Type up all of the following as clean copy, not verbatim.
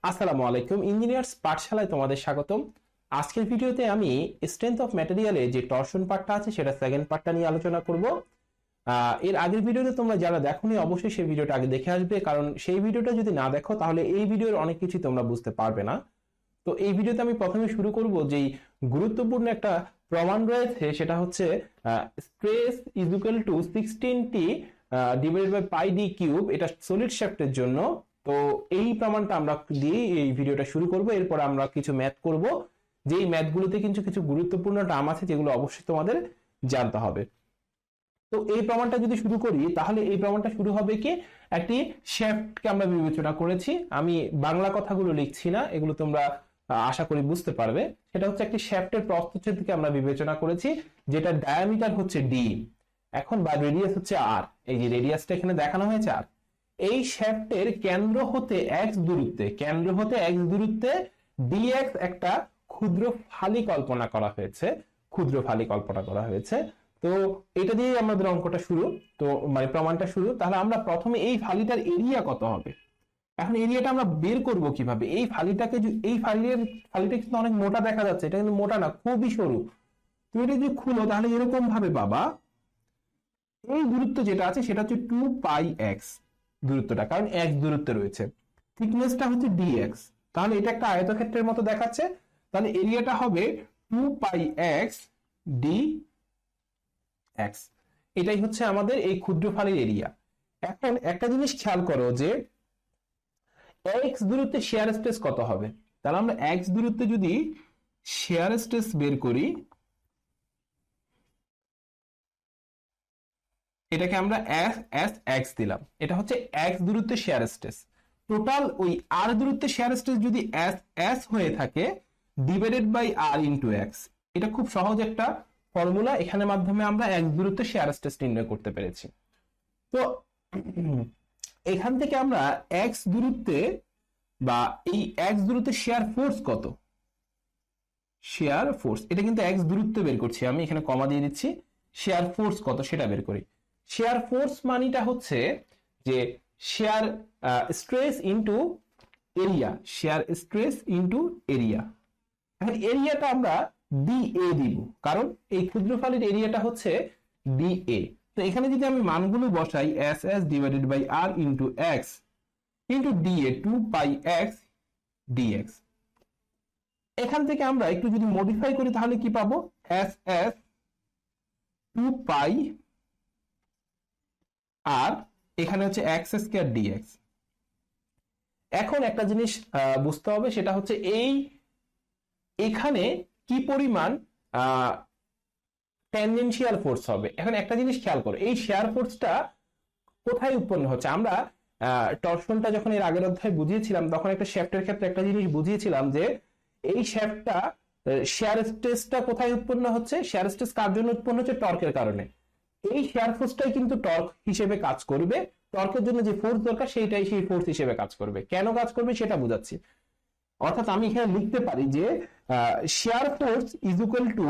আসসালামু আলাইকুম, ইঞ্জিনিয়ার্স পাঠশালায় তোমাদের স্বাগতম। আজকের ভিডিওতে আমি স্ট্রেংথ অফ ম্যাটেরিয়ালে যে টরশন পার্টটা আছে সেটা সেকেন্ড পার্টটা নিয়ে আলোচনা করব। এর আগের ভিডিওতে তোমরা যারা দেখোনি অবশ্যই সেই ভিডিওটা আগে দেখে আসবে, কারণ সেই ভিডিওটা যদি না দেখো তাহলে এই ভিডিওর অনেক কিছু তোমরা বুঝতে পারবে না। তো এই ভিডিওতে আমি প্রথমে শুরু করব যেই গুরুত্বপূর্ণ একটা প্রমাণ রয়েছে, সেটা হচ্ছে stress is equal to 16t divided by pi D cube, এটা সলিড শ্যাফটের জন্য। তো এই প্রমাণটা আমরা দিয়ে এই ভিডিওটা শুরু করব। এরপর আমরা কিছু ম্যাথ করব, যেই ম্যাথগুলোতে কিন্তু কিছু গুরুত্বপূর্ণ টার্ম আছে যেগুলো অবশ্যই তোমাদের জানতে হবে। তো এই প্রমাণটা যদি শুরু করি তাহলে এই প্রমাণটা শুরু হবে কি, একটি শ্যাফটকে আমরা বিবেচনা করেছি। আমি বাংলা কথাগুলো লিখছি না, এগুলো তোমরা আশা করি বুঝতে পারবে। সেটা হচ্ছে একটি শ্যাফটের প্রস্থচ্ছেদকে আমরা বিবেচনা করেছি, যেটা ডায়ামিটার হচ্ছে ডি, এখন বা রেডিয়াস হচ্ছে আর। এই যে রেডিয়াসটা এখানে দেখানো হয়েছে আর। এই শ্যাফটের কেন্দ্র হতে এক্স দূরত্বে ডিএক্স একটা ক্ষুদ্র ফালি কল্পনা করা হয়েছে। তো এটা দিয়ে আমাদের অঙ্কটা শুরু, তো মানে প্রমাণটা শুরু। তাহলে আমরা প্রথমে এই ফালিটার এরিয়া কত হবে, এখন এরিয়াটা আমরা বের করব কিভাবে। এই ফালিটা কিন্তু অনেক মোটা দেখা যাচ্ছে, এটা কিন্তু মোটা না, খুবই সরু। তুমি এটা যদি খুলো তাহলে এরকম ভাবে পাবা। এই দূরত্ব যেটা আছে সেটা হচ্ছে 2πx দূরত্বটা, কারণ এক্স দূরত্বে রয়েছে। থিকনেসটা হচ্ছে dx, তাহলে এটা একটা আয়তক্ষেত্রের মতো দেখাচ্ছে। তাহলে এরিয়াটা হবে 2πx dx। এটাই হচ্ছে আমাদের এই ক্ষুদ্র ফালির এরিয়া। এখন একটা জিনিস খেয়াল করো যে x দূরত্বে শেয়ার স্ট্রেস কত হবে। তাহলে আমরা x দূরত্বে যদি শেয়ার স্ট্রেস বের করি, এটাকে আমরা x দিলাম, এটা হচ্ছে x দূরত্বে শেয়ার স্ট্রেস। টোটাল ওই r দূরত্বে শেয়ার স্ট্রেস যদি s হয়ে থাকে divided by r into x। এটা খুব সহজ একটা ফর্মুলা, এখানের মাধ্যমে আমরা x দূরত্বে শেয়ার স্ট্রেস নির্ণয় করতে পেরেছি। তো এখান থেকে আমরা x দূরত্বে বা এই x দূরত্বে শেয়ার ফোর্স কত, শেয়ার ফোর্স এটা কিন্তু x দূরত্বে বের করছি, আমি এখানে কমা দিয়ে দিচ্ছি। শেয়ার ফোর্স কত সেটা বের করি। শেয়ার ফোর্স মানিটা হচ্ছে যে শেয়ার স্ট্রেস ইনটু এরিয়া, এখন এরিয়াটা আমরা DA দিব, কারণ এই ক্ষুদ্র ফালির এরিয়াটা হচ্ছে DA। তো এখানে যদি আমি মানগুলো বসাই, SS divided by R into X into DA 2πx dx। এখান থেকে আমরা একটু যদি মডিফাই করি তাহলে কি পাবো, SS 2π আর এখানে হচ্ছে x স্কয়ার dx। এখন একটা জিনিস বুঝতে হবে, সেটা হচ্ছে এখানে কি পরিমাণ ট্যানজেনশিয়াল ফোর্স হবে। এখন একটা জিনিস খেয়াল করো, এই শেয়ার ফোর্সটা কোথায় উৎপন্ন হচ্ছে। আমরা টরশনটা যখন এর আগের অধ্যায়ে বুঝিয়েছিলাম তখন একটা শ্যাফটের ক্ষেত্রে একটা জিনিস বুঝিয়েছিলাম যে এই শ্যাফটটা শেয়ার স্ট্রেসটা কোথায় উৎপন্ন হচ্ছে, শেয়ার স্ট্রেস কার জন্য উৎপন্ন হচ্ছে, টর্কের কারণে। এই শেয়ার ফোর্সটাই কিন্তু টর্ক হিসেবে কাজ করবে, টর্কের জন্য যে ফোর্স দরকার সেইটাই সেই ফোর্স হিসেবে কাজ করবে। কেন কাজ করবে সেটা বুঝাচ্ছি। অর্থাৎ আমি এখানে লিখতে পারি যে share force is equal two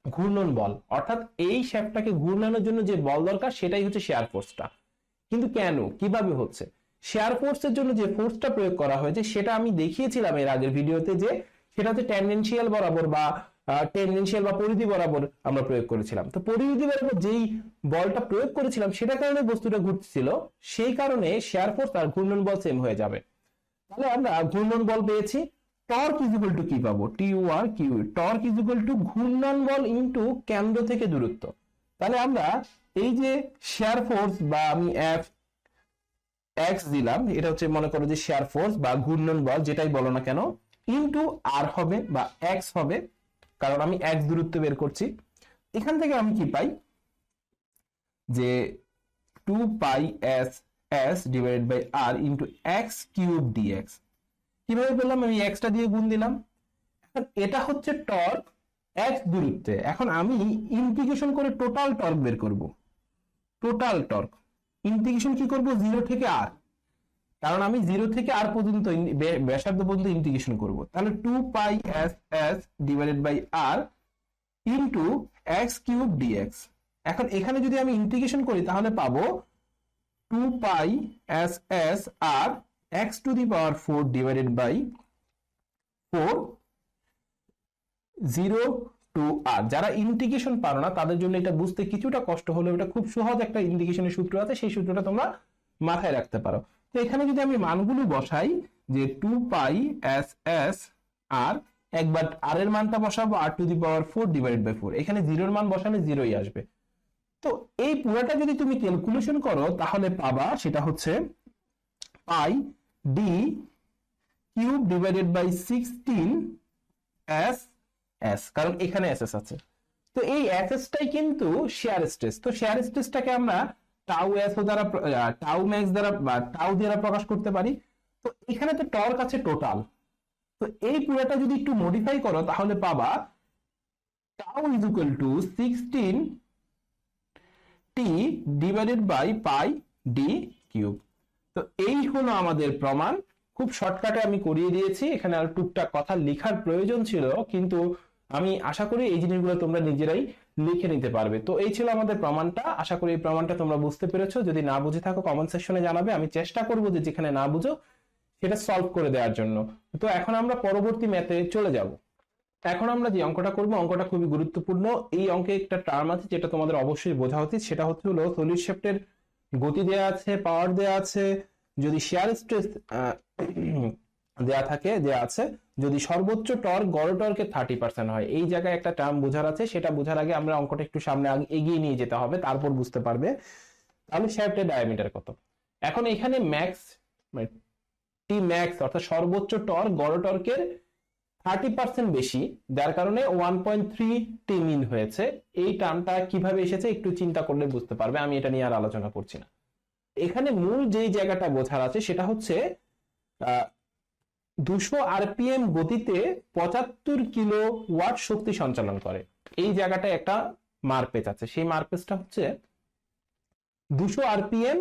ঘূর্ণন বল, অর্থাৎ এই শ্যাফটটাকে ঘূর্ণানোর জন্য যে বল দরকার সেটাই হচ্ছে শেয়ার ফোর্সটা। কিন্তু কেন, কিভাবে হচ্ছে, শেয়ার ফোর্সের জন্য যে ফোর্সটা প্রয়োগ করা হয়েছে সেটা আমি দেখিয়েছিলাম এর আগের ভিডিওতে, যে সেটা হচ্ছে ট্যানজেনশিয়াল বরাবর বা পরিধি বরাবর আমরা প্রয়োগ করেছিলাম। তো পরিধি বরাবর যেই বলটা প্রয়োগ করেছিলাম সেটার কারণে বস্তুটা ঘুরছিল, সেই কারণে শেয়ার ফোর্স আর ঘূর্ণন বল সেম হয়ে যাবে। তাহলে আমরা ঘূর্ণন বল পেয়েছি। টর্ক ইজ ইকুয়াল টু কি পাবো, TORQ। Torque is equal two ঘূর্ণন বল ইনটু কেন্দ্র থেকে দূরত্ব। তাহলে আমরা এই যে শেয়ার ফোর্স বা আমি x দিলাম, এটা হচ্ছে মনে করো যে শেয়ার ফোর্স বা ঘূর্ণন বল যেটাই বলো না কেন, ইনটু r হবে বা x হবে, কারণ আমি x দূরত্ব বের করছি। এখান থেকে আমি কি পাই যে 2πs divided by r into x cube dx। কিভাবে পেলাম, আমি xটা দিয়ে গুণ দিলাম। এটা হচ্ছে টর্ক x দূরত্বে। এখন আমি ইন্টিগ্রেশন করে টোটাল টর্ক বের করব। টোটাল টর্ক ইন্টিগ্রেশন কি করব, 0 থেকে r, কারণ আমি 0 থেকে r পর্যন্ত ব্যাসার্ধ পর্যন্ত ইন্টিগ্রেশন করব। তাহলে 2πs divided by r into x cube dx। এখন এখানে যদি আমি ইন্টিগ্রেশন করি তাহলে পাবো 2πs r x to the power 4 divided by 4 0 to r। যারা ইন্টিগ্রেশন পারো না তাদের জন্য এটা বুঝতে কিছুটা কষ্ট হলেও এটা খুব সহজ একটা ইন্টিগ্রেশনের সূত্র আছে, সেই সূত্রটা তোমরা মাথায় রাখতে পারো। তো এখানে যদি আমি মানগুলো বসাই যে 2 পাই এস এস আর, একবার আর এর মানটা বসাবো r to the power 4 divided by 4, এখানে 0 এর মান বসালে 0ই আসবে। তো এই পুরোটা যদি তুমি ক্যালকুলেশন করো তাহলে পাবা সেটা হচ্ছে pi D cube divided by 16 s s, কারণ এখানে এস এস আছে। তো এই এস এস টাই কিন্তু শেয়ার স্ট্রেস। তো শেয়ার স্ট্রেসটাকে আমরা টাউ এস দ্বারা, টাউ ম্যাক্স দ্বারা বা টাউ দ্বারা প্রকাশ করতে পারি। তো এখানে তো টর্ক আছে টোটাল, তো এই পুরোটা যদি একটু মডিফাই করো তাহলে পাবা tau is equal to 16 T divided by pi D cube. তো এই হলো আমাদের প্রমাণ। খুব শর্টকাটে আমি করিয়ে দিয়েছি, এখানে আর টুকটাক কথা লেখার প্রয়োজন ছিল, কিন্তু আমি আশা করি এই জিনিসগুলো তোমরা নিজেরাই লিখে নিতে পারবে। তো এই ছিল আমাদের প্রমাণটা। আশা করি এই প্রমাণটা তোমরা বুঝতে পেরেছো। যদি না বুঝে থাকো কমেন্ট সেকশনে জানাবে, আমি চেষ্টা করবো যে যেখানে না বুঝো সেটা সলভ করে দেওয়ার জন্য। তো এখন আমরা পরবর্তী ম্যাথে চলে যাব। এখন আমরা যে অঙ্কটা করব, অঙ্কটা খুবই গুরুত্বপূর্ণ। এই অঙ্কে একটা টার্ম আছে যেটা তোমাদের অবশ্যই বোঝা উচিত, সেটা হচ্ছে হলো সলিড শেফটের গতি দেয়া আছে, পাওয়ার দেয়া আছে, যদি শেয়ার স্ট্রেস দেয়া থাকে, দেয়া আছে যদি সর্বোচ্চ টর্ক গড় টর্কের 30% হয়। এই জায়গায় একটা টার্ম বোঝার আছে, সেটা বোঝার আগে আমরা অঙ্কটা একটু সামনে এগিয়ে নিয়ে যেতে হবে, তারপর বুঝতে পারবে তাহলে শ্যাফটের ডায়ামিটার কত। এখন এখানে ম্যাক্স টি ম্যাক্স অর্থাৎ সর্বোচ্চ টর্ক গড় টর্কের 30% বেশি, যার কারণে 1.3 টি মিন হয়েছে। এই টার্মটা কিভাবে এসেছে একটু চিন্তা করলে বুঝতে পারবে, আমি এটা নিয়ে আর আলোচনা করছি না। এখানে মূল যেই জায়গাটা বোঝার আছে সেটা হচ্ছে 200 আরপিএম গতিতে 75 কিলো ওয়াট শক্তি সঞ্চালন করে। এই জায়গাটায় একটা মারপেচ আছে, সেই মারপেচটা হচ্ছে 200 আরপিএম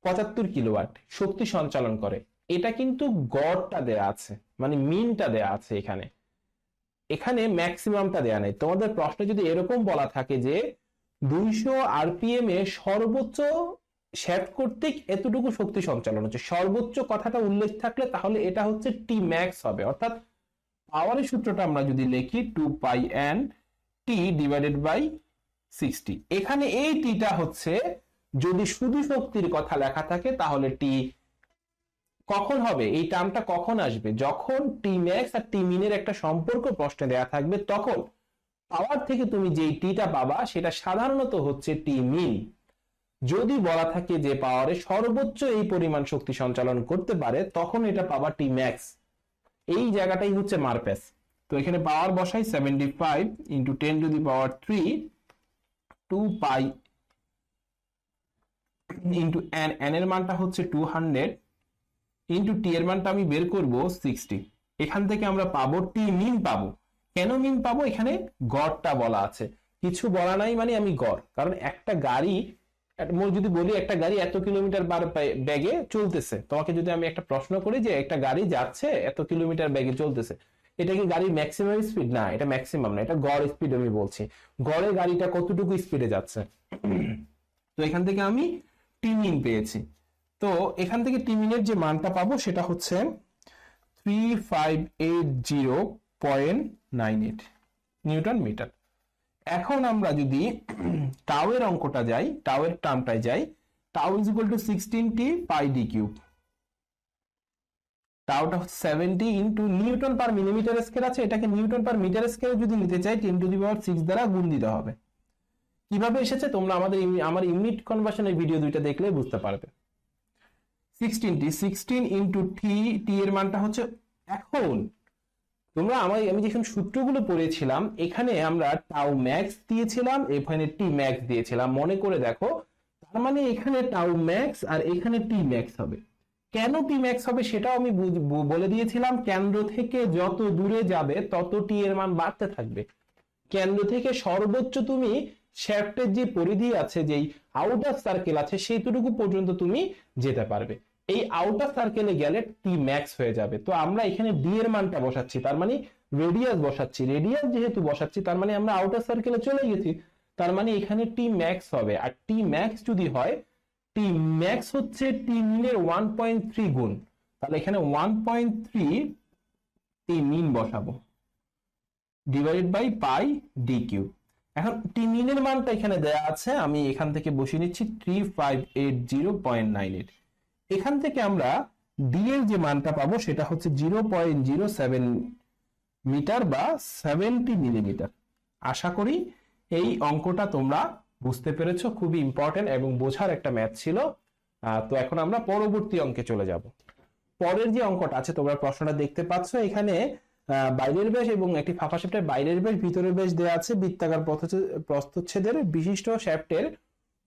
75 কিলোওয়াট শক্তি সঞ্চালন করে। এটা কিন্তু গড়টা দেয়া আছে, মানে মিনটা দেয়া আছে। এখানে এখানে ম্যাক্সিমামটা দেয়া নেই। তোমাদের প্রশ্নে যদি এরকম বলা থাকে যে 200 আরপিএম এ সর্বোচ্চ শ্যাফট কর্তৃক এতটুকু শক্তি সঞ্চালন হচ্ছে, সর্বোচ্চ কথাটা উল্লেখ থাকলে তাহলে এটা হচ্ছে টি ম্যাক্স হবে। অর্থাৎ পাওয়ারের সূত্রটা আমরা যদি লিখি 2 পাই এন টি ডিভাইডেড বাই 60, এখানে এই টিটা হচ্ছে যদি শুধু শক্তির কথা লেখা থাকে তাহলে টি কখন হবে, এই টার্মটা কখন আসবে, যখন টি ম্যাক্স আর টি মিনের একটা সম্পর্ক প্রশ্নে দেয়া থাকবে, তখন পাওয়ার থেকে তুমি যেই টিটা পাবা সেটা সাধারণত হচ্ছে টি মিন। যদি বলা থাকে যে পাওয়ারে সর্বোচ্চ এই পরিমাণ শক্তি সঞ্চালন করতে পারে তখন এটা পাবা টি ম্যাক্স। এই জায়গাটাই হচ্ছে মারপেস। তো এখানে পাওয়ার বসাই 75 into 10 to the power 3 2 pi into N, N এর মানটা হচ্ছে 200 ইন্টু টি এর মানটা আমি বের করব 60। এখান থেকে আমরা পাবো টি মিন পাবো। কেন মিন পাবো, এখানে গড়টা বলা আছে, কিছু বলা নাই মানে আমি গড়। কারণ একটা গাড়ি, যদি বলি একটা গাড়ি এত কিলোমিটার বেগে চলতেছে, তোমাকে যদি আমি একটা প্রশ্ন করি যে একটা গাড়ি যাচ্ছে এত কিলোমিটার বেগে চলতেছে, এটা কি গাড়ির ম্যাক্সিমাম স্পিড? না, এটা ম্যাক্সিমাম না, এটা গড় স্পিড আমি বলছি। গড়ে গাড়িটা কতটুকু স্পিডে যাচ্ছে। তো এখান থেকে আমি টি মিন পেয়েছি। তো এখান থেকে টি মিনের যে মানটা পাবো সেটা হচ্ছে 3580.98 নিউটন মিটার। এখন আমরা যদি টাউ এর অঙ্কটা যাই, টাউ এর টার্মটায় যাই, tau is equal to 16t pi D cube. টাউটা 70 into newton per millimetre square আছে, এটাকে নিউটন পার মিটার স্কয়ার যদি নিতে চাই 10 টু দি পাওয়ার 6 দ্বারা গুণ দিতে হবে। কিভাবে এসেছে তোমরা আমার ইউনিট কনভার্সনের ভিডিও দুইটা দেখলে বুঝতে পারবে। 16 ইন্টু টি এর মানটা হচ্ছে, এখন তোমরা আমি যখন সূত্রগুলো পড়েছিলাম এখানে আমরা টাউ ম্যাক্স দিয়েছিলাম, এখানে টি ম্যাক্স দিয়েছিলাম, মনে করে দেখো। তার মানে এখানে টাউ ম্যাক্স আর এখানে টি ম্যাক্স হবে। কেন টি ম্যাক্স হবে সেটাও আমি বলে দিয়েছিলাম। কেন্দ্র থেকে যত দূরে যাবে তত টি এর মান বাড়তে থাকবে। কেন্দ্র থেকে সর্বোচ্চ তুমি শ্যাফটের যে পরিধি আছে, যেই আউটার সার্কেল আছে, সেইটুকু পর্যন্ত তুমি যেতে পারবে। এই আউটার সার্কেলে গেলে টি ম্যাক্স হয়ে যাবে। তো আমরা এখানে ডি এর মানটা বসাচ্ছি, তার মানে রেডিয়াস বসাচ্ছি। রেডিয়াস যেহেতু বসাচ্ছি তার মানে আমরা আউটার সার্কেলে চলে গেছি, তার মানে এখানে টি ম্যাক্স হবে। আর টি ম্যাক্স যদি হয় টি ম্যাক্স হচ্ছে টি মিনের 1.3 গুণ, তাহলে এখানে 1.3 টি মিন বসাবো divided by pi D cube. এখন টি মিনের মানটা এখানে দেয়া আছে, আমি এখান থেকে বসিয়ে নিচ্ছি 3580.98। এখান থেকে আমরা ডি এর যে মানটা পাবো সেটা হচ্ছে 0.07 মিটার বা 70 মিলিমিটার। আশা করি এই অঙ্কটা তোমরা বুঝতে পেরেছো, খুবই ইম্পর্টেন্ট এবং বোঝার একটা ম্যাথ ছিল। তো এখন আমরা পরবর্তী অঙ্কে চলে যাব। পরের যে অঙ্কটা আছে তোমরা প্রশ্নটা দেখতে পাচ্ছ, এখানে বাইরের ব্যাস এবং একটি ফাঁপা শ্যাফটের বাইরের ব্যাস ভিতরের ব্যাস দেওয়া আছে, বৃত্তাকার প্রস্থচ্ছেদের বিশিষ্ট শ্যাফটের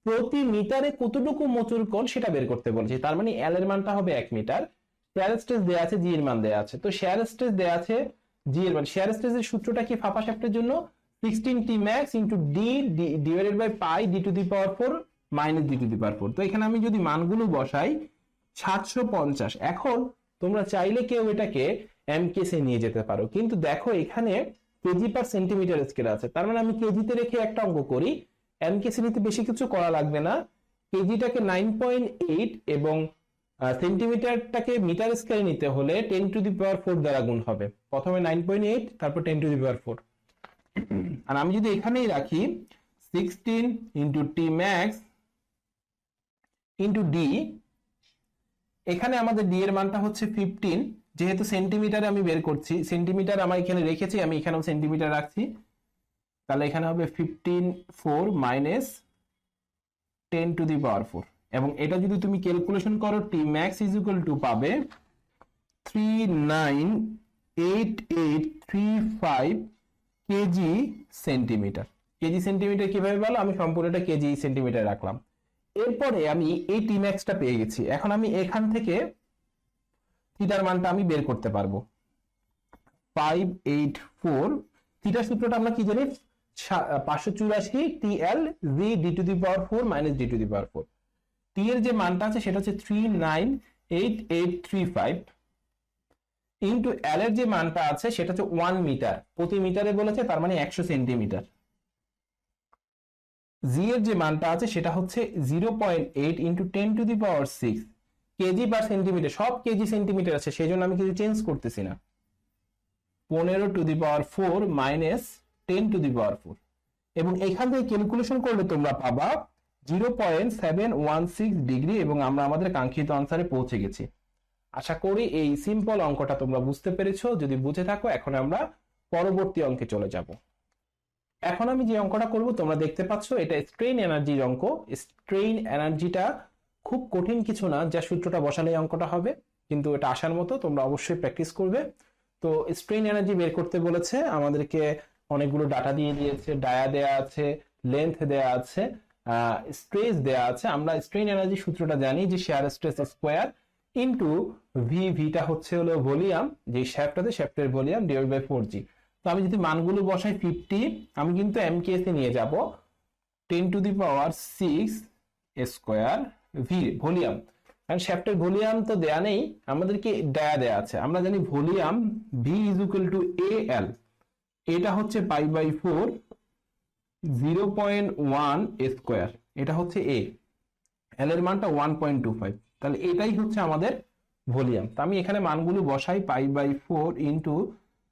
প্রতি মিটারে কতটুকু মোচুর কোণ সেটা বের করতে বলছি। তার মানে এল এর মানটা হবে 1 মিটার, শেয়ার স্ট্রেস দেওয়া আছে, জি এর মান দেওয়া আছে। তো শেয়ার স্ট্রেস দেওয়া আছে, জি এর মান, শেয়ার স্ট্রেসের সূত্রটা কি ফাঁপা শ্যাফটের জন্য 16t max into d divided by pi d to the power 4 minus d to the power 4। তো এখানে আমি যদি মানগুলো বসাই 750। এখন তোমরা চাইলে কেউ এটাকে এমকেসে নিয়ে যেতে পারো, কিন্তু দেখো এখানে কেজি পার সেন্টিমিটার স্কেল আছে, তার মানে আমি কেজিতে রেখে একটা অঙ্ক করি, এমকেসে নিতে বেশি কিছু করা লাগবে না। কেজিটাকে 9.8 এবং সেন্টিমিটারটাকে মিটার স্কেলে নিতে হলে 10 to the power 4 দ্বারা গুণ হবে, প্রথমে 9.8 তারপর 10 to the power 4। আর আমি যদি এখানেই রাখি 16 into t max into d, এখানে আমাদের d এর মানটা হচ্ছে 15, যেহেতু সেন্টিমিটারে আমি বের করছি, সেন্টিমিটার আমার এখানে রেখেছি, আমি এখানেও সেন্টিমিটার রাখছি, তাহলে এখানে হবে 15 minus 10 to the power 4। এবং এটা যদি তুমি ক্যালকুলেশন করো t max is equal to পাবে 398835 কেজি সেন্টিমিটার। কেজি সেন্টিমিটার কিভাবে বলো, আমি সম্পূর্ণটা কেজি সেন্টিমিটার রাখলাম। এরপরে আমি এই টি ম্যাক্সটা পেয়ে গেছি, এখন আমি এখান থেকে থিটার মানটা আমি বের করতে পারবো 584। থিটার সূত্রটা আমরা কি জানি, 584 t l g d to the power 4 minus d to the power 4। T এর যে মানটা আছে সেটা হচ্ছে 398835 ইন্টু এল এর যে মানটা আছে সেটা হচ্ছে 1 মিটার, প্রতি মিটারে বলেছে, তার মানে 100 সেন্টিমিটার। জি এর যে মানটা আছে সেটা হচ্ছে 0.8 into 10 to the power 6 KG per centimetre, সব কেজি সেন্টিমিটার আছে, সেই জন্য আমি কিছু চেঞ্জ করতেছি না। 15 to the power 4 minus 10 to the power 4, এবং এখান থেকে ক্যালকুলেশন করলে তোমরা পাবা 0.716 ডিগ্রি, এবং আমরা আমাদের কাঙ্ক্ষিত আনসারে পৌঁছে গেছি। আশা করি এই সিম্পল অঙ্কটা তোমরা বুঝতে পেরেছো। যদি বুঝে থাকো, এখন আমরা পরবর্তী অঙ্কে চলে যাব। এখন আমি যে অঙ্কটা করব তোমরা দেখতে পাচ্ছ, এটা স্ট্রেইন এনার্জির অঙ্ক। স্ট্রেইন এনার্জিটা খুব কঠিন কিছু না, যা সূত্রটা বসালে অঙ্কটা হবে, কিন্তু এটা আসার মতো, তোমরা অবশ্যই প্র্যাকটিস করবে। তো স্ট্রেইন এনার্জি বের করতে বলেছে আমাদেরকে, অনেকগুলো ডাটা দিয়ে দিয়েছে, ডায়া দেয়া আছে, লেন্থ দেয়া আছে, স্ট্রেস দেয়া আছে। আমরা স্ট্রেইন এনার্জি সূত্রটা জানি যে শেয়ার স্ট্রেস স্কোয়ার ইন্টু ভিটা হচ্ছে হলো ভলিউম, যে শ্যাফটটাতে শ্যাফটের ভলিউম ডিভাইড বাই 4g। তো আমি যদি মানগুলো বসাই 50, আমি কিন্তু এমকেএসে নিয়ে যাব 10 to the power 6 square V volume, কারণ শ্যাফটের ভলিউম তো দেয়া নেই, আমাদেরকে ডায়া দেয়া আছে। আমরা জানি volume v is equal to l, এটা হচ্ছে পাই বাই 4 0.1 স্কোয়ার, এটা হচ্ছে এ, এল এর মানটা 1.25, তাহলে এটাই হচ্ছে আমাদের ভলিউম। তো আমি এখানে মানগুলো বসাই, pi by 4 into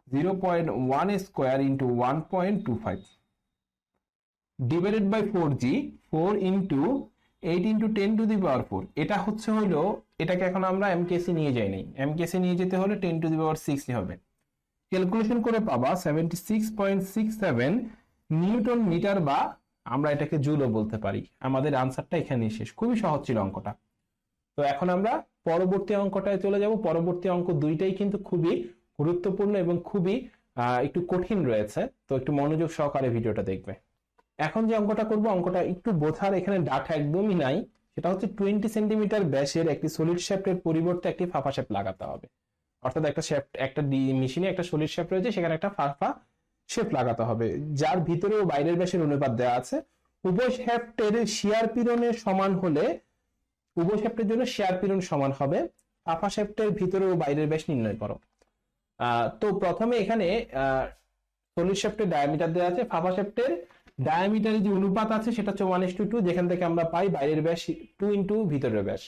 0.1 square into 1.25 divided by 4g, 4 into 8 into 10 to the power 4। এটা হচ্ছে হলো, এটাকে এখন আমরা এমকেসি নিয়ে যাই নাই, এমকেসি নিয়ে যেতে হলে 10 টু দি পাওয়ার 6 হবে। ক্যালকুলেশন করে পাবা 76.67 নিউটন মিটার, বা আমরা এটাকে জুলও বলতে পারি। আমাদের আনসারটা এখানেই শেষ, খুবই সহজ ছিল অঙ্কটা। তো এখন আমরা পরবর্তী অঙ্কটায় চলে যাব। পরবর্তী অঙ্ক দুইটাই কিন্তু খুবই গুরুত্বপূর্ণ এবং খুবই একটু কঠিন রয়েছে, তো একটু মনোযোগ সহকারে ভিডিওটা দেখবে। এখন যে অঙ্কটা করব, অঙ্কটা একটু বোঝার, এখানে ডাটা একদমই নাই। সেটা হচ্ছে 20 সেন্টিমিটার ব্যাসের একটি সলিড শ্যাফটের পরিবর্তে একটি ফাঁপা শ্যাফট লাগাতে হবে। অর্থাৎ একটা শ্যাফট, একটা মেশিনে একটা সলিড শ্যাফট রয়েছে, সেখানে একটা ফাঁপা শ্যাফট লাগাতে হবে, যার ভিতরে ও বাইরের ব্যাসের অনুপাত দেওয়া আছে। উভয় শ্যাফটের শিয়ার পীড়নের সমান হলে, উভয় শ্যাফটের জন্য শিয়ার পীড়ন সমান হবে, ফাঁপা শ্যাফটের ভিতরে ও বাইরের ব্যাস নির্ণয় করো। তো প্রথমে এখানে সলিড শ্যাফটের ডায়ামিটার দেওয়া আছে, ফাঁপা শ্যাফটের ডায়ামিটারে যে অনুপাত আছে সেটা হচ্ছে 1:2, যেখান থেকে আমরা পাই বাইরের ব্যাস 2 ইন্টু ভিতরের ব্যাস।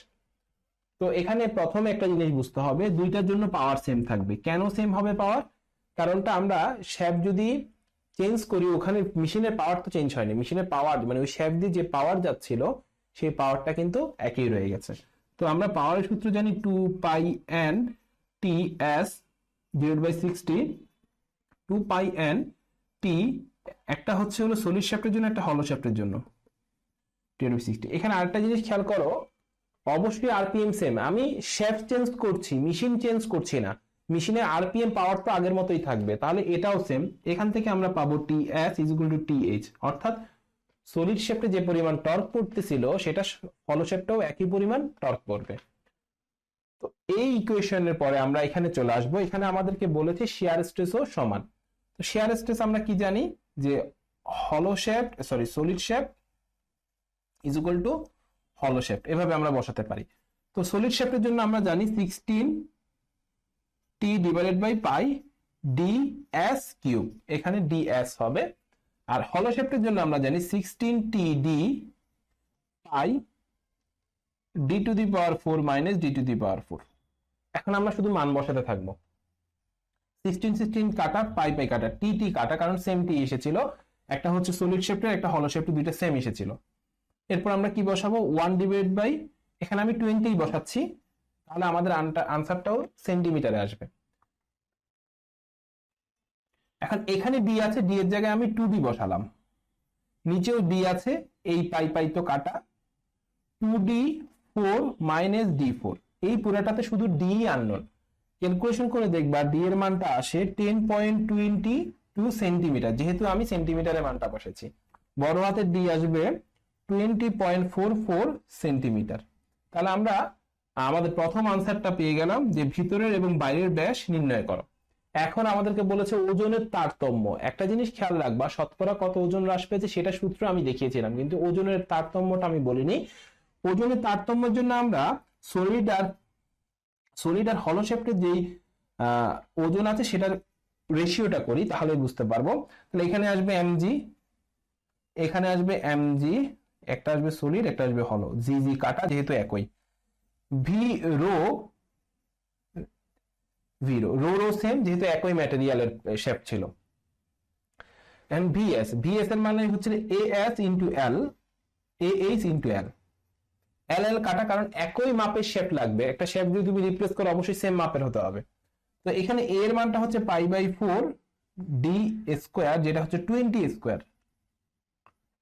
তো এখানে প্রথমে একটা জিনিস বুঝতে হবে, দুইটার জন্য পাওয়ার সেম থাকবে। কেন সেম হবে পাওয়ার? কারণটা আমরা শ্যাফট যদি চেঞ্জ করি, ওখানে মেশিনের পাওয়ার তো চেঞ্জ হয়নি, মেশিনের পাওয়ার মানে ওই শ্যাফট দিয়ে যে পাওয়ার যাচ্ছিল সেই পাওয়ারটা কিন্তু একই রয়ে গেছে। তো আমরা পাওয়ারের সূত্র জানি 2πn ts divide by 60। 2πn t একটা হচ্ছে হলো সলিড শ্যাফটের জন্য, একটা হলো শ্যাফটের জন্য 60। এখানে আরেকটা জিনিস খেয়াল করো, অবশ্যই আরপিএম সেম। আমি শ্যাফট চেঞ্জ করছি, মেশিন চেঞ্জ করছি না, মেশিনের আরপিএম পাওয়ার তো আগের মতোই থাকবে, তাহলে এটাও সেম। এখান থেকে আমরা পাবো ts is equal two th, অর্থাৎ সলিড শ্যাফটে যে পরিমাণ টর্ক পড়তেছিল সেটা হলো শ্যাফটেও একই পরিমাণ টর্ক পড়বে। তো এই ইকুয়েশনের পরে আমরা এখানে চলে আসবো, এখানে আমাদেরকে বলেছে শিয়ার স্ট্রেসও সমান। তো শিয়ার স্ট্রেস আমরা কি জানি যে solid shaft is equal two হলো শ্যাফট, এভাবে আমরা বসাতে পারি। তো সলিড শ্যাফটের জন্য আমরা জানি 16t divided by pi ds cube, এখানে ds হবে। আর হলো শ্যাফটের জন্য আমরা জানি 16t d pi d to the power 4 minus d to the power 4। এখন আমরা শুধু মান বসাতে থাকবো, 16 কাটা, পাই কাটা, t কাটা, কারণ সেম টি এসেছিল, একটা হচ্ছে সলিড শ্যাফটের, একটা হলো শ্যাফটের, দুইটা সেম এসেছিল। এরপর আমরা কি বসাবো, 1 ডিভাইড বাই, এখানে আমি 20 বসাচ্ছি, তাহলে আমাদের আনসারটাও সেন্টিমিটারে আসবে। এখন এখানে d আছে, d এর জায়গায় আমি 2d বসালাম, নিচেও d আছে, এই পাই তো কাটা, 2d4 মাইনাস d4, এই পুরাটাতে শুধু d আননোন। ক্যালকুলেশন করে দেখবা d এর মানটা আসে 10.22 সেন্টিমিটার, যেহেতু আমি সেন্টিমিটারে মানটা বসেছি। বড় হাতের d আসবে 20.44 সেন্টিমিটার। তাহলে আমরা আমাদের প্রথম আনসারটা পেয়ে গেলাম যে ভিতরের এবং বাইরের ব্যাস নির্ণয় করো। এখন আমাদেরকে বলেছে ওজনের তারতম্য। একটা জিনিস খেয়াল রাখবা, শতকরা কত ওজন হ্রাস পেয়েছে সেটা সূত্র আমি দেখিয়েছিলাম, কিন্তু ওজনের তারতম্যটা আমি বলিনি। ওজনের তারতম্যের জন্য আমরা সলিড আর হলো শ্যাফটের যেই ওজন আছে সেটার রেশিওটা করি, তাহলে বুঝতে পারবো। তাহলে এখানে আসবে mg, এখানে আসবে mg, একটা আসবে সলিড, একটা আসবে হলো, জি কাটা যেহেতু একই, ভি রো সেম যেহেতু একই ম্যাটেরিয়ালের শেপ ছিল। এন্ড ভিএস এর মানে হচ্ছে as into l, ah into l, l কাটা, কারণ একই মাপের শেপ লাগবে, একটা শেপ যদি তুমি রিপ্লেস করো অবশ্যই সেম মাপের হতে হবে। তো এখানে a এর মানটা হচ্ছে π/4 d স্কয়ার, যেটা হচ্ছে 20 স্কয়ার,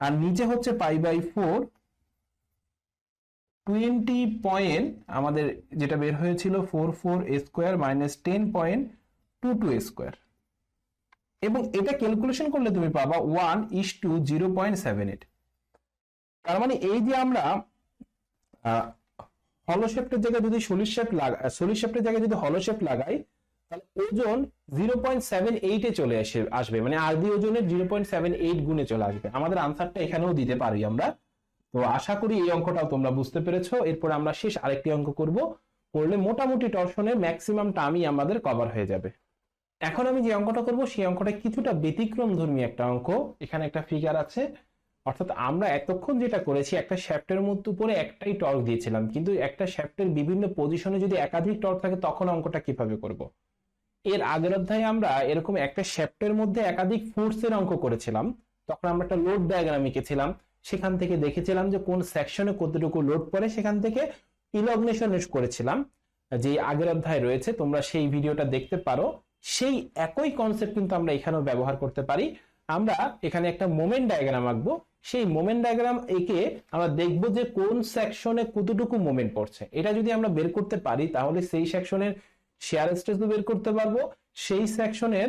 আর নিচে হচ্ছে π/4 20 পয়েন্ট, আমাদের যেটা বের হয়েছিল 44 স্কয়ার মাইনাস 10.22 স্কয়ার, এবং এটা ক্যালকুলেশন করলে তুমি পাবা 1:0.78। তার মানে এই যে আমরা হলো শ্যাফটের জায়গায় যদি সলিড শ্যাফটের জায়গায় যদি হলো শ্যাফট লাগাই, তাহলে ওজন 0.78 এ চলে আসবে, মানে আদি ওজনের 0.78 গুণে চলে আসবে। আমাদের আনসারটা এখানেও দিতে পারি আমরা। তো আশা করি এই অঙ্কটাও তোমরা বুঝতে পেরেছো। এরপর আমরা শেষ আরেকটি অঙ্ক করলে মোটামুটি টর্শনের ম্যাক্সিমামটা আমাদের কভার হয়ে যাবে। এখন আমি যে অঙ্কটা করব সেই অঙ্কটা কিছুটা ব্যতিক্রম ধর্মী একটা অঙ্ক। এখানে একটা ফিগার আছে, অর্থাৎ আমরা এতক্ষণ যেটা করেছি একটা শ্যাফটের মধ্যে উপরে একটাই টর্ক দিয়েছিলাম, কিন্তু একটা শ্যাফটের বিভিন্ন পজিশনে যদি একাধিক টর্ক থাকে তখন অঙ্কটা কিভাবে করব। এর আগের অধ্যায়ে আমরা এরকম একটা শ্যাফটের মধ্যে একাধিক ফোর্সের অঙ্ক করেছিলাম, তখন আমরা একটা লোড ডায়াগ্রাম এঁকেছিলাম, সেখান থেকে দেখেছিলাম যে কোন সেকশনে কতটুকু লোড পড়ে, সেখান থেকে ইলগনেশন করেছিলাম, যে আগের অধ্যায় রয়েছে, তোমরা সেই ভিডিওটা দেখতে পারো। সেই একই কনসেপ্ট কিন্তু আমরা এখানেও ব্যবহার করতে পারি। আমরা এখানে একটা মোমেন্ট ডায়াগ্রাম আঁকবো, সেই মোমেন্ট ডায়াগ্রাম এঁকে আমরা দেখবো যে কোন সেকশনে কতটুকু মোমেন্ট পড়ছে। এটা যদি আমরা বের করতে পারি তাহলে সেই সেকশনের শেয়ার স্ট্রেসও বের করতে পারবো, সেই সেকশনের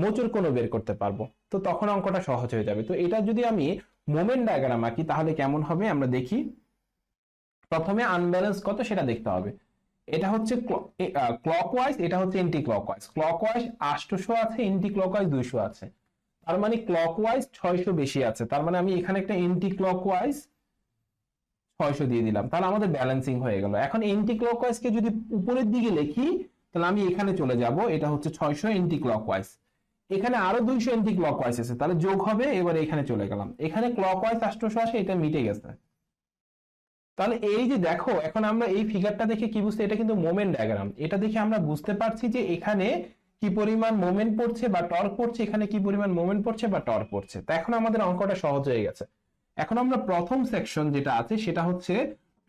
মোচড় কোণও বের করতে পারবো। তো তখন অঙ্কটা সহজ হয়ে যাবে। তো এটা যদি আমি মোমেন্ট ডায়াগ্রাম আঁকি তাহলে কেমন হবে আমরা দেখি। প্রথমে আনব্যালেন্স কত সেটা দেখতে হবে। এটা হচ্ছে ক্লকওয়াইজ, এটা হচ্ছে এন্টি ক্লকওয়াইজ। ক্লকওয়াইজ 800 আছে, এন্টি ক্লকওয়াইজ 200 আছে, তার মানে ক্লকওয়াইজ 600 বেশি আছে, তার মানে আমি এখানে একটা এন্টি ক্লকওয়াইজ 600 দিয়ে দিলাম, তাহলে আমাদের ব্যালেন্সিং হয়ে গেল। এখন এন্টি ক্লকওয়াইজ কে যদি উপরের দিকে লিখি তাহলে আমি এখানে চলে যাব, এটা হচ্ছে 600 এন্টি ক্লকওয়াইজ। এখানে আরো 200 এন্টি ক্লকওয়াইজ আছে, তাহলে যোগ হবে। এবার এখানে চলে গেলাম, এখানে ক্লকওয়াইজ 800 আসে, এটা মিটে গেছে। তাহলে এই যে দেখো, এখন আমরা এই ফিগারটা দেখে কি বুঝতে, এটা কিন্তু মোমেন্ট ডায়াগ্রাম, এটা দেখে আমরা বুঝতে পারছি যে এখানে কি পরিমাণ মোমেন্ট পড়ছে বা টর্ক পড়ছে, এখানে কি পরিমাণ মোমেন্ট পড়ছে বা টর্ক পড়ছে। তো এখন আমাদের অঙ্কটা সহজ হয়ে গেছে। এখন আমরা প্রথম সেকশন যেটা আছে সেটা হচ্ছে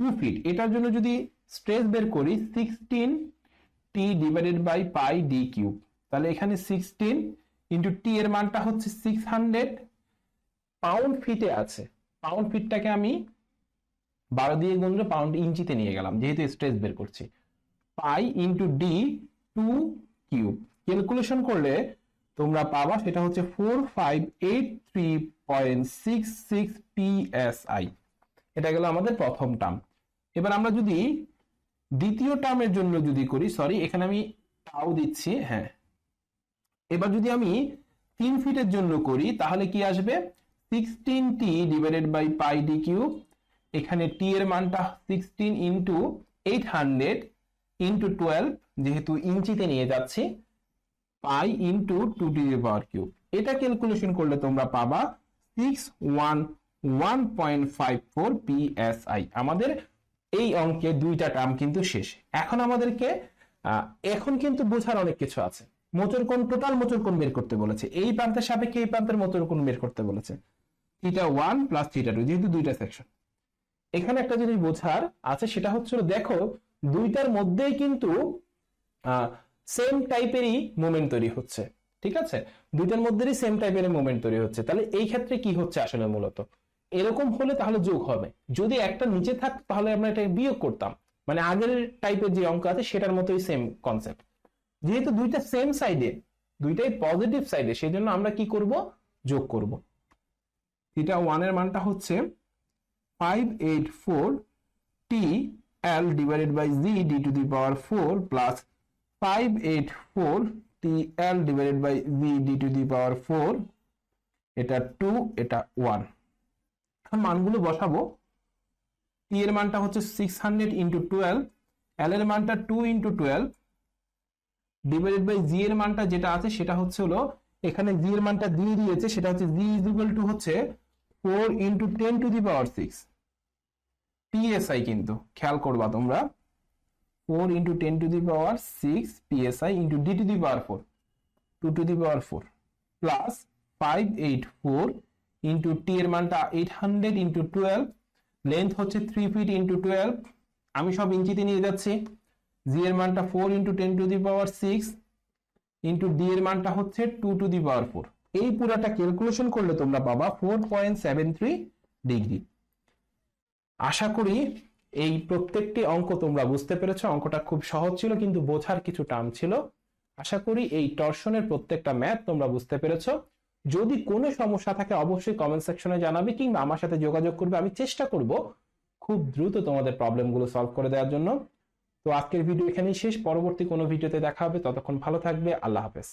2 ফিট, এটার জন্য যদি স্ট্রেস বের করি 16 টি divided by pi D cube, তাহলে এখানে 16 ইন্টু টি এর মানটা হচ্ছে 600 পাউন্ড ফিটে আছে। পাউন্ড ফিটটাকে আমি 12 দিয়ে গুণলে পাউন্ড ইঞ্চিতে নিয়ে গেলাম, যেহেতু স্ট্রেস বের করছি। Pi into D 2 cube, calculation করলে তোমরা পাবা সেটা হচ্ছে 4583.66 psi। এটা গেল আমাদের প্রথম টার্ম। এবার আমরা যদি দ্বিতীয় টার্মের জন্য যদি করি, সরি এখানে আমি টাও দিচ্ছি, হ্যাঁ, এবার যদি আমি 3 ফিটের জন্য করি তাহলে কি আসবে, 16t divided by pi D cube, এখানে টি এর মানটা 16 ইন্টু 800 ইন্টু 12, যেহেতু ইঞ্চিতে নিয়ে যাচ্ছি, pi into 2 to the power cube. এটা ক্যালকুলেশন করলে তোমরা পাবা 611.54 psi। আমাদের এই অঙ্কে দুইটা টার্ম কিন্তু শেষ। এখন আমাদেরকে এখন কিন্তু বোঝার অনেক কিছু আছে। মোচর কোণ, টোটাল মোচর কোণ বের করতে বলেছে, এই প্রান্তের সাপেক্ষে এই প্রান্তের মোচর কোণ বের করতে বলেছে, θ1 প্লাস θ2, যেহেতু দুইটা সেকশন। এখানে একটা জিনিস বোঝার আছে, সেটা হচ্ছে দেখো দুইটার মধ্যেই কিন্তু সেম টাইপেরই মোমেন্ট তৈরি হচ্ছে, ঠিক আছে, দুইটার মধ্যেই সেম টাইপের মোমেন্ট তৈরি হচ্ছে। তাহলে এই ক্ষেত্রে কি হচ্ছে আসলে, মূলত এরকম হলে তাহলে যোগ হবে, যদি একটা নিচে থাকতো তাহলে আমরা এটা বিয়োগ করতাম, মানে আগের টাইপের যে অঙ্ক আছে সেটার মতোই সেম কনসেপ্ট। যেহেতু দুইটা সেম সাইডে, দুইটাই পজিটিভ সাইডে, সেই জন্য আমরা কি করব, যোগ করব। θ1 এর মানটা হচ্ছে 584 t l divided by g d to the power 4 plus 584 t l divided by g d to the power 4, এটা 2, এটা 1। এখন মানগুলো বসাবো। টি এর মানটা হচ্ছে 600 ইন্টু 12, এল এর মানটা 2 ইন্টু 12 ডিভাইডেড বাই জি এর মানটা যেটা আছে সেটা হচ্ছে হলো, এখানে জি এর মানটা দিয়ে দিয়েছে, সেটা হচ্ছে জি ইজ ইকুয়াল টু হচ্ছে 4 into 10 to the power 6 psi, কিন্তু খেয়াল করবা তোমরা, 4 into 10 to the power 6 psi into d to the power 4 2 to the power 4 plus 584 into t এর মানটা 800 ইন্টু 12, লেন্থ হচ্ছে 3 ফিট ইন্টু 12, আমি সব ইঞ্চিতে নিয়ে যাচ্ছি। জি এর মানটা 4 into 10 to the power 6 into D এর মানটা হচ্ছে 2 টু দি পাওয়ার 4। এই পুরাটা ক্যালকুলেশন করলে তোমরা পাবা 4.73 ডিগ্রি। আশা করি এই প্রত্যেকটি অঙ্ক তোমরা বুঝতে পেরেছো। অঙ্কটা খুব সহজ ছিল, কিন্তু বোঝার কিছু টার্ম ছিল। আশা করি এই টরশনের প্রত্যেকটা ম্যাথ তোমরা বুঝতে পেরেছো। যদি কোনো সমস্যা থাকে অবশ্যই কমেন্ট সেকশনে জানাবে, কিংবা আমার সাথে যোগাযোগ করবে, আমি চেষ্টা করব খুব দ্রুত তোমাদের প্রবলেমগুলো সলভ করে দেওয়ার জন্য। তো আজকের ভিডিও এখানেই শেষ, পরবর্তী কোনো ভিডিওতে দেখা হবে, ততক্ষণ ভালো থাকবে, আল্লাহ হাফেজ।